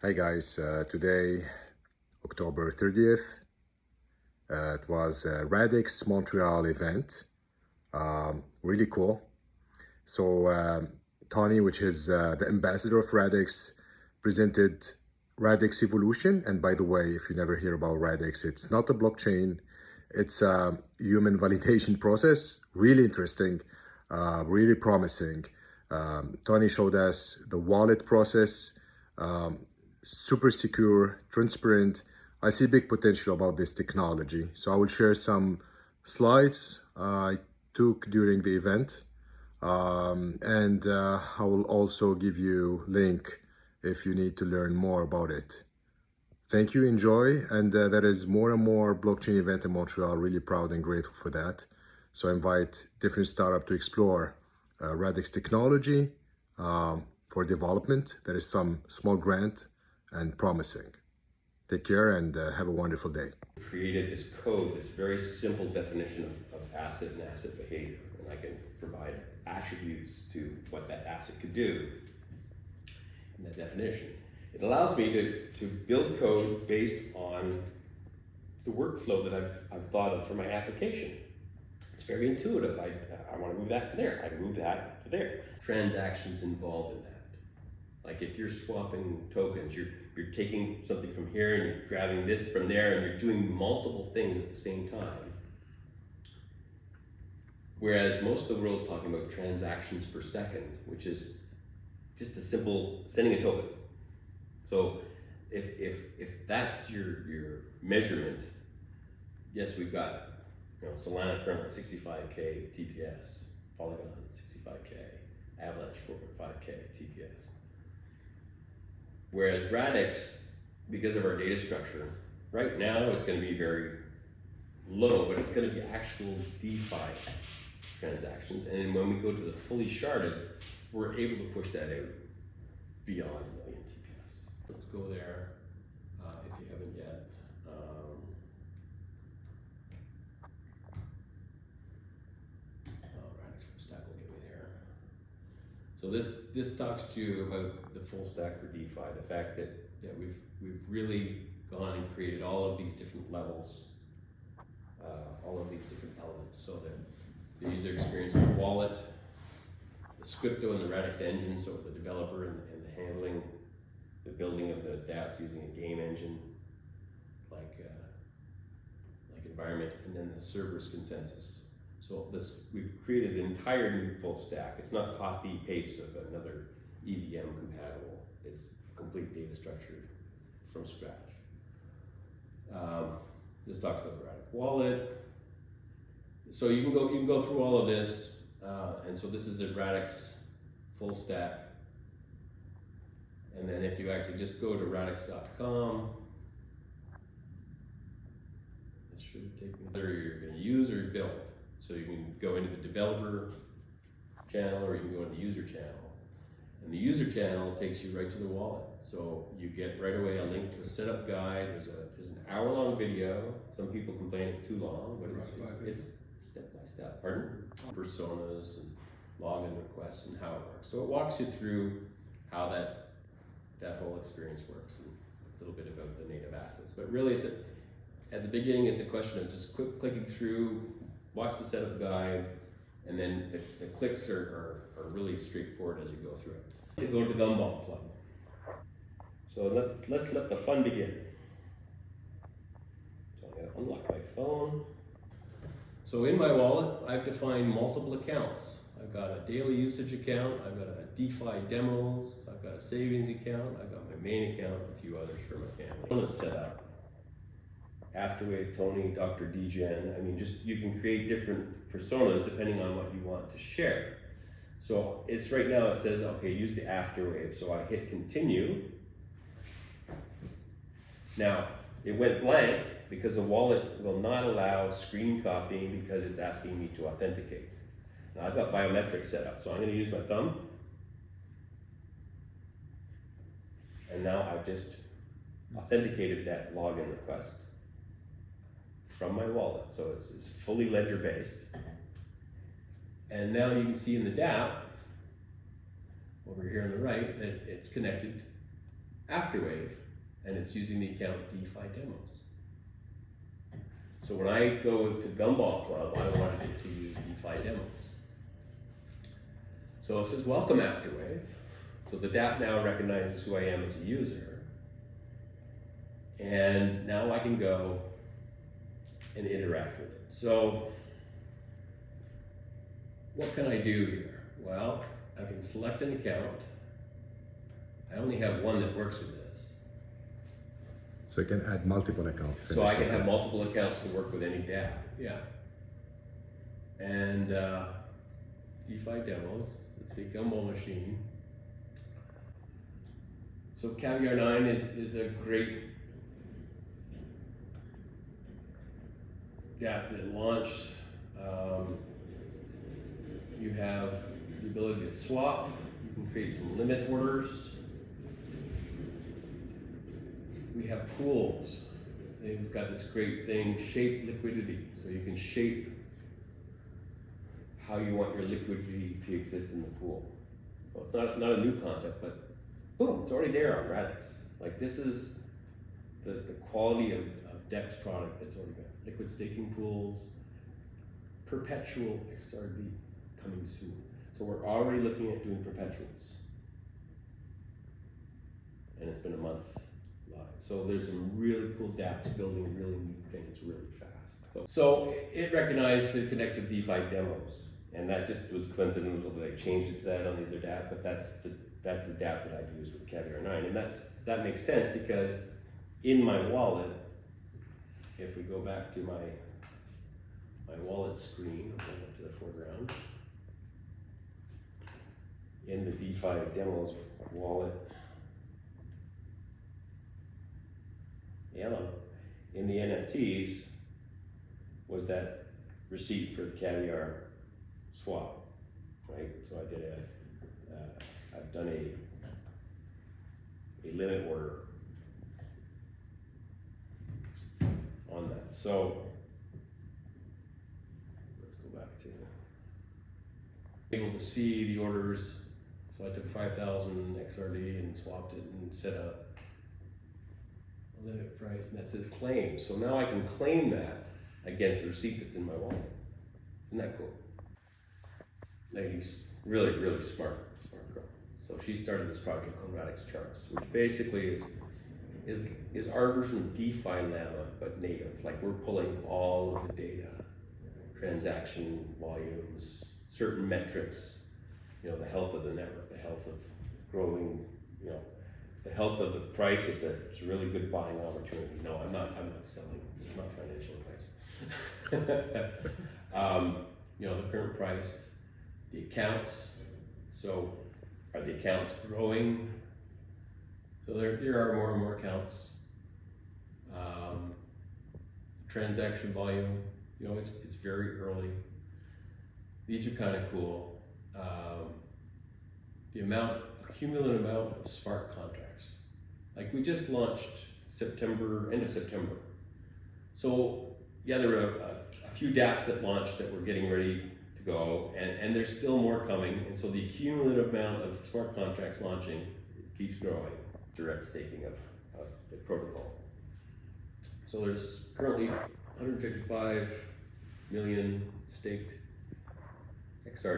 Hi guys, today, October 30th, it was a Radix Montreal event, really cool. So Tony, which is the ambassador of Radix, presented Radix Evolution. And by the way, if you never hear about Radix, it's not a blockchain, it's a human validation process, really interesting, really promising. Tony showed us the wallet process, super secure, transparent. I see big potential about this technology. So I will share some slides I took during the event. And I will also give you link if you need to learn more about it. Thank you, enjoy. And there is more and more blockchain event in Montreal, really proud and grateful for that. So I invite different startups to explore Radix technology for development. There is some small grant and promising. Take care and have a wonderful day. Created this code that's very simple definition of asset and asset behavior, and I can provide attributes to what that asset could do in that definition. It allows me to build code based on the workflow that I've thought of for my application. It's very intuitive. I want to move that to there. I move that to there. Transactions involved in that. Like if you're swapping tokens, you're taking something from here and you're grabbing this from there and you're doing multiple things at the same time. Whereas most of the world is talking about transactions per second, which is just a simple sending a token. So if that's your measurement, yes, we've got Solana currently 65K TPS, Polygon 65K, Avalanche 4.5K TPS. Whereas Radix, because of our data structure, right now it's going to be very low, but it's going to be actual DeFi transactions. And then when we go to the fully sharded, we're able to push that out beyond 1 million TPS. Let's go there if you haven't yet. Radix full stack will get me there. So this talks to you about the full stack for DeFi, the fact that we've really gone and created all of these different levels, all of these different elements, so that the user experience, the wallet, the scripto and the Radix engine, so the developer and the handling, the building of the dApps using a game engine like environment, and then the Cerberus consensus. So we've created an entire new full stack. It's not copy paste of another EVM compatible. It's complete data structure from scratch. This talks about the Radix wallet. So you can go through all of this, and so this is a Radix full stack. And then if you actually just go to radix.com, it should take me whether you're going to use or build. So you can go into the developer channel or you can go into the user channel. And the user channel takes you right to the wallet. So you get right away a link to a setup guide. There's an hour-long video. Some people complain it's too long, but it's step by step. Pardon? Personas and login requests and how it works. So it walks you through how that whole experience works and a little bit about the native assets. But really, at the beginning, it's a question of just clicking through, watch the setup guide, and then the clicks are really straightforward as you go through it. To go to the gumball plug. So let's let the fun begin. So I'm gonna unlock my phone. So in my wallet, I've defined multiple accounts. I've got a daily usage account, I've got a DeFi demos, I've got a savings account, I've got my main account, a few others for my family. I'm gonna set up Afterwave, Tony, Dr. Degen. I mean, you can create different personas depending on what you want to share. So it's right now, it says, okay, use the Afterwave. So I hit continue. Now, it went blank because the wallet will not allow screen copying because it's asking me to authenticate. Now I've got biometrics set up, so I'm going to use my thumb. And now I've just authenticated that login request from my wallet. So it's fully ledger based. And now you can see in the dApp, over here on the right, that it's connected Afterwave, and it's using the account DeFi demos. So when I go to Gumball Club, I wanted it to use DeFi demos. So it says, welcome Afterwave. So the dApp now recognizes who I am as a user. And now I can go and interact with it. So what can I do here? Well, I can select an account. I only have one that works with this. So you can add multiple accounts. So I can have multiple accounts to work with any dApp, yeah. And DeFi demos, let's see, Gumball Machine. So Caviar 9 is a great dApp that launched. You have the ability to swap, you can create some limit orders. We have pools. They've got this great thing, shape liquidity. So you can shape how you want your liquidity to exist in the pool. Well, it's not a new concept, but boom, it's already there on Radix. Like this is the quality of DEX product that's already got liquid staking pools, perpetual XRD coming soon. So we're already looking at doing perpetuals. And it's been a month live. So there's some really cool dApps building really neat things really fast. So it recognized to connect with DeFi demos. And that just was coincidental that I changed it to that on the other dApp, but that's the dApp that I've used with Caviar 9. And that makes sense because in my wallet, if we go back to my wallet screen, I'll bring it to the foreground. In the DeFi demos wallet, in the NFTs was that receipt for the Caviar swap, right? So I did I've done a limit order on that. So let's go back to able to see the orders. So I took 5,000 XRD and swapped it and set a limit price, and that says claim. So now I can claim that against the receipt that's in my wallet. Isn't that cool? Lady's really, really smart girl. So she started this project called Radix Charts, which basically is our version of DeFi Llama, but native. Like we're pulling all of the data, transaction volumes, certain metrics, you know, the health of the network, the health of growing, you know, the health of the price. It's a really good buying opportunity. No, I'm not selling. It's not financial advice. You know, the current price, the accounts. So are the accounts growing? So there are more and more accounts. Transaction volume, you know, it's very early. These are kind of cool. The cumulative amount of smart contracts. Like we just launched end of September. So yeah, there were a few dApps that launched that were getting ready to go, and there's still more coming. And so the cumulative amount of smart contracts launching keeps growing, direct staking of the protocol. So there's currently 155 million staked XR.